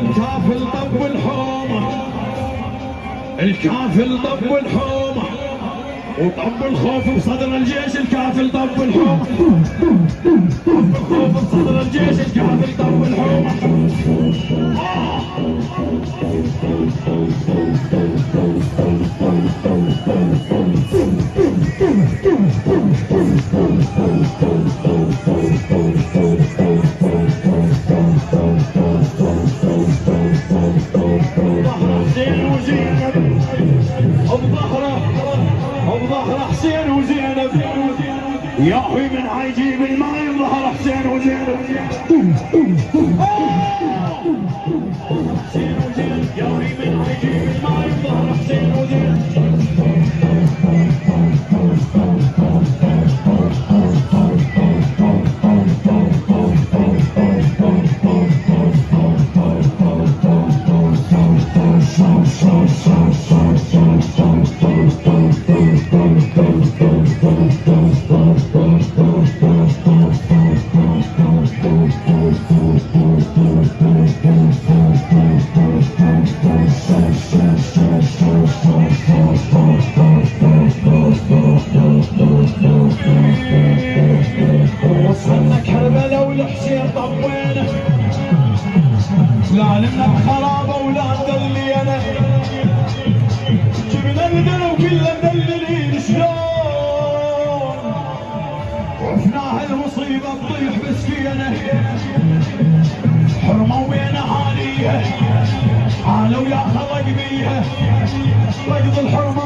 الكافل طب الحومة، الكافل طب الحومة وطب الخوف بصدر الجيش. الكافل طب الحومة، طب الخوف بصدر الجيش. الكافل طب الحومة. بظهر حسين وزينب يا اخوي من حيجيب الماي بظهر حسين وزينب. حسين وزينب يا اخوي من حيجيب الماي بظهر حسين وزينب. وصلنا كربلاء والحسين طوينا، لا لنا بخرابه ولا ندلينا، جبنا الدنا وكلنا مدللين شلون، وفناها المصيبه تطيح مسكينه، حرمه وين اهاليها، حالوا يا خلق بيها، ركض الحرمه